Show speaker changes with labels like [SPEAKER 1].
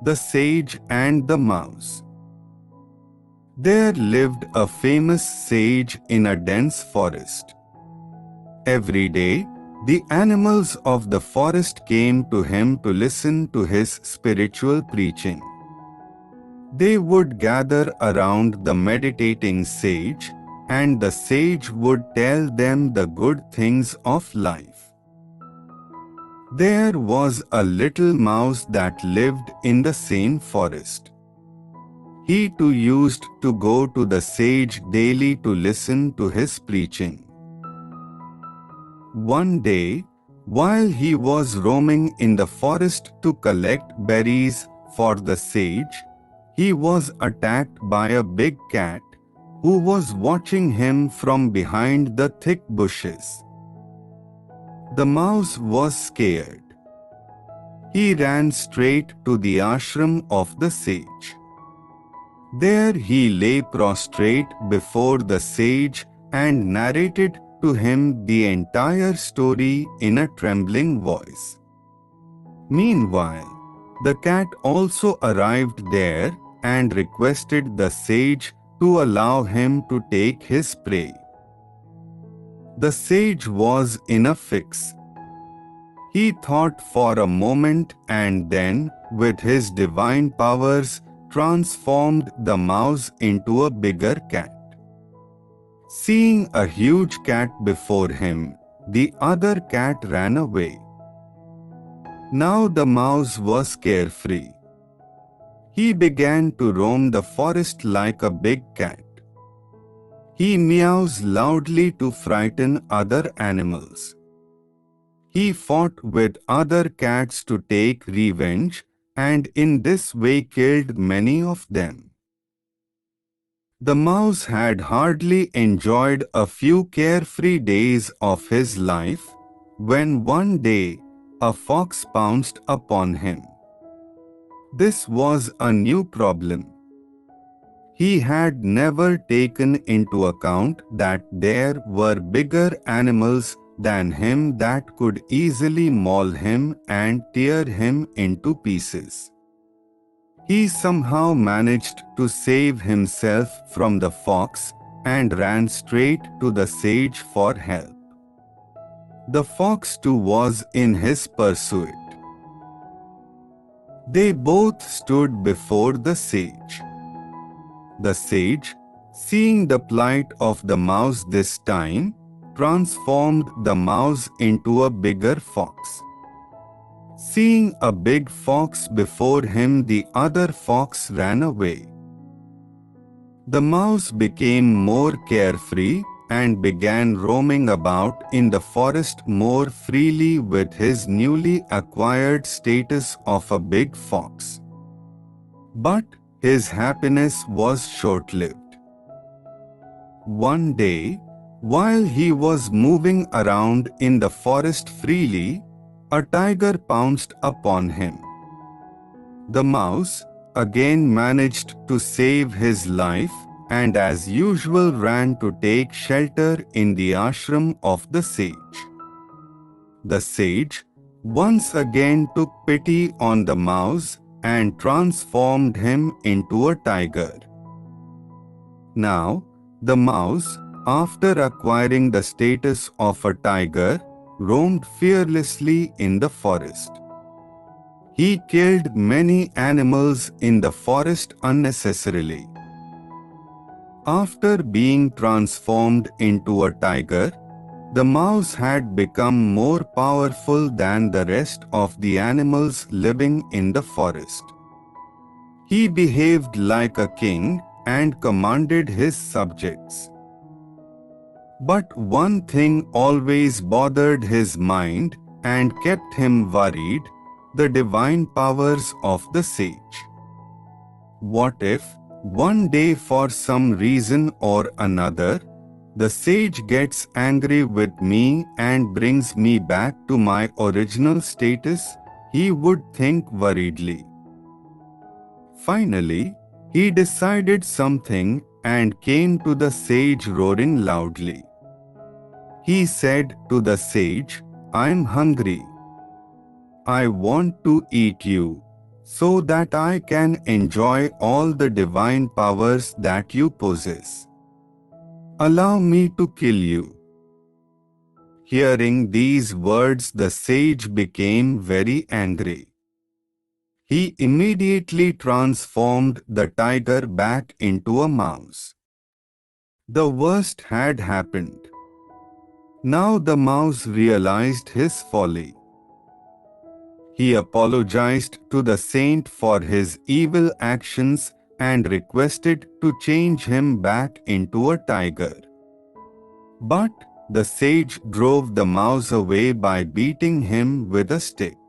[SPEAKER 1] The Sage and the Mouse. There lived a famous sage in a dense forest. Every day, the animals of the forest came to him to listen to his spiritual preaching. They would gather around the meditating sage, and the sage would tell them the good things of life. There was a little mouse that lived in the same forest. He too used to go to the sage daily to listen to his preaching. One day, while he was roaming in the forest to collect berries for the sage, he was attacked by a big cat who was watching him from behind the thick bushes. The mouse was scared. He ran straight to the ashram of the sage. There he lay prostrate before the sage and narrated to him the entire story in a trembling voice. Meanwhile, the cat also arrived there and requested the sage to allow him to take his prey. The sage was in a fix. He thought for a moment and then, with his divine powers, transformed the mouse into a bigger cat. Seeing a huge cat before him, the other cat ran away. Now the mouse was carefree. He began to roam the forest like a big cat. He meows loudly to frighten other animals. He fought with other cats to take revenge, and in this way killed many of them. The mouse had hardly enjoyed a few carefree days of his life, when one day a fox pounced upon him. This was a new problem. He had never taken into account that there were bigger animals than him that could easily maul him and tear him into pieces. He somehow managed to save himself from the fox and ran straight to the sage for help. The fox too was in his pursuit. They both stood before the sage. The sage, seeing the plight of the mouse this time, transformed the mouse into a bigger fox. Seeing a big fox before him, the other fox ran away. The mouse became more carefree and began roaming about in the forest more freely with his newly acquired status of a big fox. But his happiness was short-lived. One day, while he was moving around in the forest freely, a tiger pounced upon him. The mouse again managed to save his life and as usual ran to take shelter in the ashram of the sage. The sage once again took pity on the mouse and transformed him into a tiger. Now, the mouse, after acquiring the status of a tiger, roamed fearlessly in the forest. He killed many animals in the forest unnecessarily. After being transformed into a tiger, the mouse had become more powerful than the rest of the animals living in the forest. He behaved like a king and commanded his subjects. But one thing always bothered his mind and kept him worried: the divine powers of the sage. What if, one day for some reason or another, the sage gets angry with me and brings me back to my original status? He would think worriedly. Finally, he decided something and came to the sage roaring loudly. He said to the sage, "I'm hungry. I want to eat you. so that I can enjoy all the divine powers that you possess. Allow me to kill you." Hearing these words, the sage became very angry. He immediately transformed the tiger back into a mouse. The worst had happened. Now the mouse realized his folly. He apologized to the saint for his evil actions and requested to change him back into a tiger. But the sage drove the mouse away by beating him with a stick.